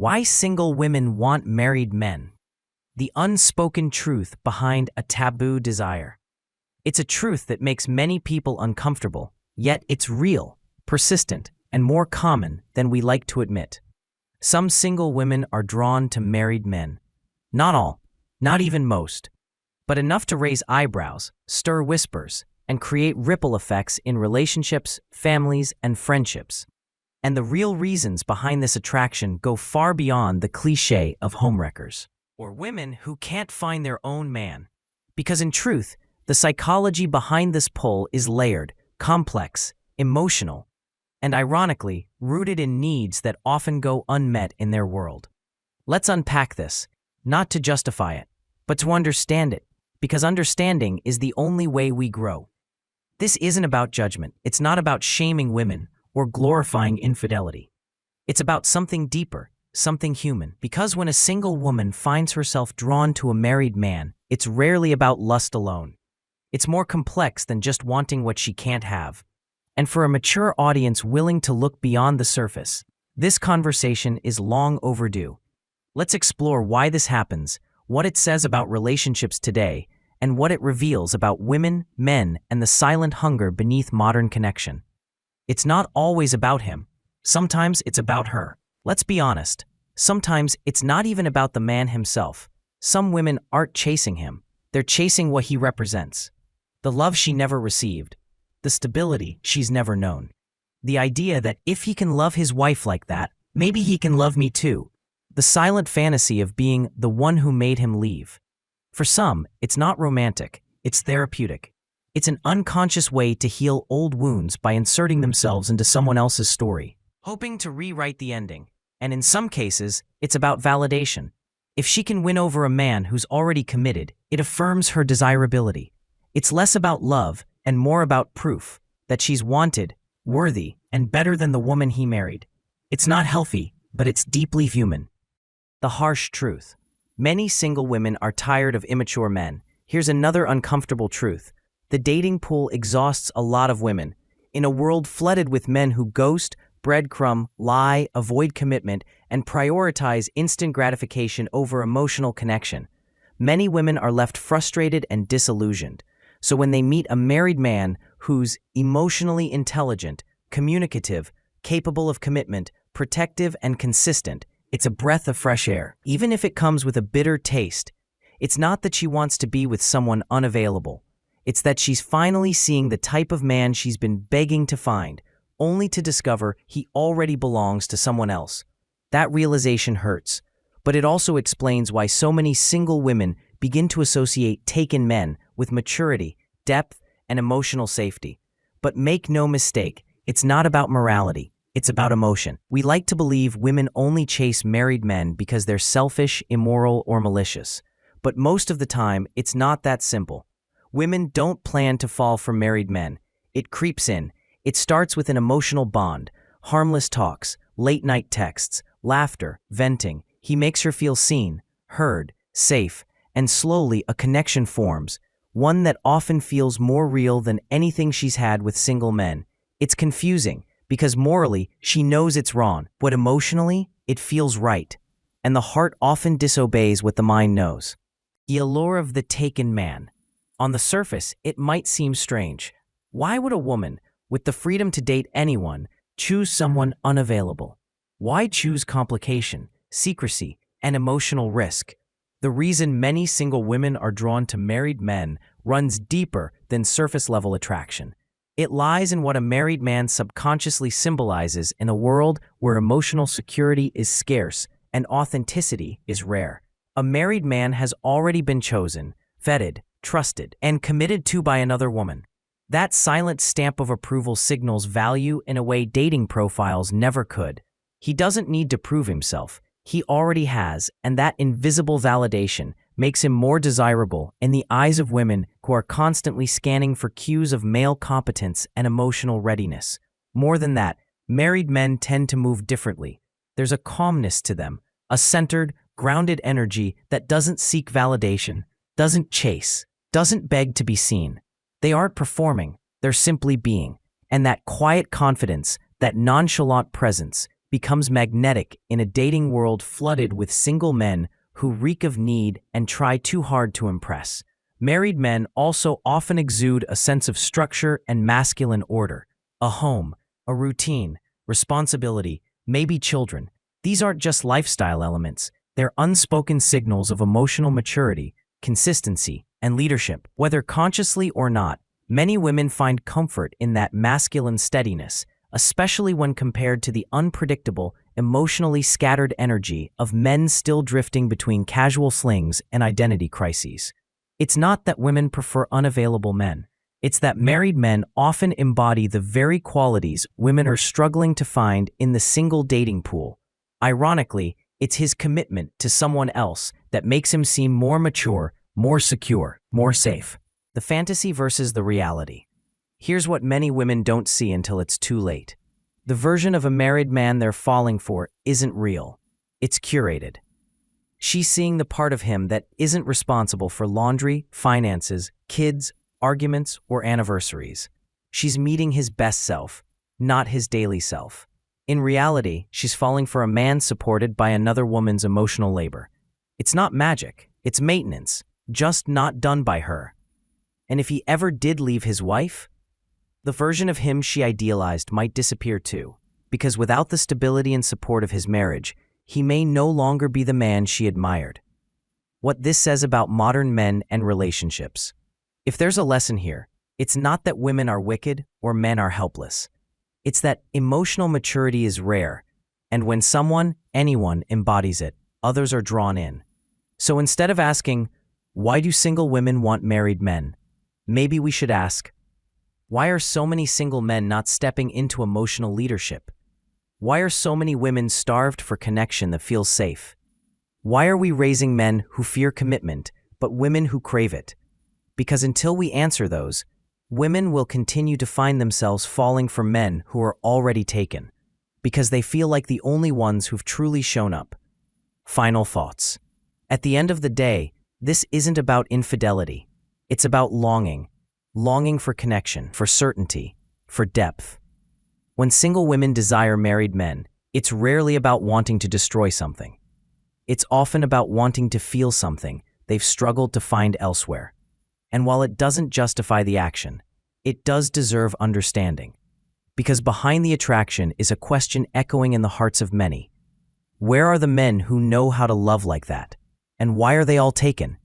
Why single women want married men. The unspoken truth behind a taboo desire. It's a truth that makes many people uncomfortable, yet it's real, persistent, and more common than we like to admit. Some single women are drawn to married men. Not all, not even most, but enough to raise eyebrows, stir whispers, and create ripple effects in relationships, families, and friendships. And the real reasons behind this attraction go far beyond the cliché of homewreckers or women who can't find their own man. Because in truth, the psychology behind this pull is layered, complex, emotional, and ironically, rooted in needs that often go unmet in their world. Let's unpack this, not to justify it, but to understand it, because understanding is the only way we grow. This isn't about judgment. It's not about shaming women or glorifying infidelity. It's about something deeper, something human. Because when a single woman finds herself drawn to a married man, it's rarely about lust alone. It's more complex than just wanting what she can't have. And for a mature audience willing to look beyond the surface, this conversation is long overdue. Let's explore why this happens, what it says about relationships today, and what it reveals about women, men, and the silent hunger beneath modern connection. It's not always about him. Sometimes it's about her. Let's be honest. Sometimes it's not even about the man himself. Some women aren't chasing him. They're chasing what he represents. The love she never received. The stability she's never known. The idea that if he can love his wife like that, maybe he can love me too. The silent fantasy of being the one who made him leave. For some, it's not romantic. It's therapeutic. It's an unconscious way to heal old wounds by inserting themselves into someone else's story, hoping to rewrite the ending. And in some cases, it's about validation. If she can win over a man who's already committed, it affirms her desirability. It's less about love and more about proof that she's wanted, worthy, and better than the woman he married. It's not healthy, but it's deeply human. The harsh truth. Many single women are tired of immature men. Here's another uncomfortable truth. The dating pool exhausts a lot of women. In a world flooded with men who ghost, breadcrumb, lie, avoid commitment, and prioritize instant gratification over emotional connection, many women are left frustrated and disillusioned. So when they meet a married man who's emotionally intelligent, communicative, capable of commitment, protective, and consistent, it's a breath of fresh air. Even if it comes with a bitter taste, it's not that she wants to be with someone unavailable. It's that she's finally seeing the type of man she's been begging to find, only to discover he already belongs to someone else. That realization hurts, but it also explains why so many single women begin to associate taken men with maturity, depth, and emotional safety. But make no mistake, it's not about morality, it's about emotion. We like to believe women only chase married men because they're selfish, immoral, or malicious. But most of the time, it's not that simple. Women don't plan to fall for married men. It creeps in. It starts with an emotional bond, harmless talks, late-night texts, laughter, venting. He makes her feel seen, heard, safe, and slowly a connection forms, one that often feels more real than anything she's had with single men. It's confusing, because morally, she knows it's wrong, but emotionally, it feels right. And the heart often disobeys what the mind knows. The allure of the taken man. On the surface, it might seem strange. Why would a woman, with the freedom to date anyone, choose someone unavailable? Why choose complication, secrecy, and emotional risk? The reason many single women are drawn to married men runs deeper than surface-level attraction. It lies in what a married man subconsciously symbolizes in a world where emotional security is scarce and authenticity is rare. A married man has already been chosen, vetted, trusted, and committed to by another woman. That silent stamp of approval signals value in a way dating profiles never could. He doesn't need to prove himself. He already has, and that invisible validation makes him more desirable in the eyes of women who are constantly scanning for cues of male competence and emotional readiness. More than that, married men tend to move differently. There's a calmness to them, a centered, grounded energy that doesn't seek validation, doesn't chase, doesn't beg to be seen. They aren't performing, they're simply being. And that quiet confidence, that nonchalant presence, becomes magnetic in a dating world flooded with single men who reek of need and try too hard to impress. Married men also often exude a sense of structure and masculine order, a home, a routine, responsibility, maybe children. These aren't just lifestyle elements, they're unspoken signals of emotional maturity, consistency, and leadership. Whether consciously or not, many women find comfort in that masculine steadiness, especially when compared to the unpredictable, emotionally scattered energy of men still drifting between casual slings and identity crises. It's not that women prefer unavailable men. It's that married men often embody the very qualities women are struggling to find in the single dating pool. Ironically, it's his commitment to someone else that makes him seem more mature, more secure, more safe. The fantasy versus the reality. Here's what many women don't see until it's too late. The version of a married man they're falling for isn't real. It's curated. She's seeing the part of him that isn't responsible for laundry, finances, kids, arguments, or anniversaries. She's meeting his best self, not his daily self. In reality, she's falling for a man supported by another woman's emotional labor. It's not magic, it's maintenance, just not done by her. And if he ever did leave his wife, the version of him she idealized might disappear too, because without the stability and support of his marriage, he may no longer be the man she admired. What this says about modern men and relationships. If there's a lesson here, it's not that women are wicked or men are helpless. It's that emotional maturity is rare, and when anyone embodies it, others are drawn in. So instead of asking, why do single women want married men? Maybe we should ask, why are so many single men not stepping into emotional leadership? Why are so many women starved for connection that feels safe? Why are we raising men who fear commitment, but women who crave it? Because until we answer those, women will continue to find themselves falling for men who are already taken, because they feel like the only ones who've truly shown up. Final thoughts. At the end of the day, this isn't about infidelity. It's about longing for connection, for certainty, for depth. When single women desire married men, it's rarely about wanting to destroy something. It's often about wanting to feel something they've struggled to find elsewhere. And while it doesn't justify the action, it does deserve understanding. Because behind the attraction is a question echoing in the hearts of many. Where are the men who know how to love like that? And why are they all taken?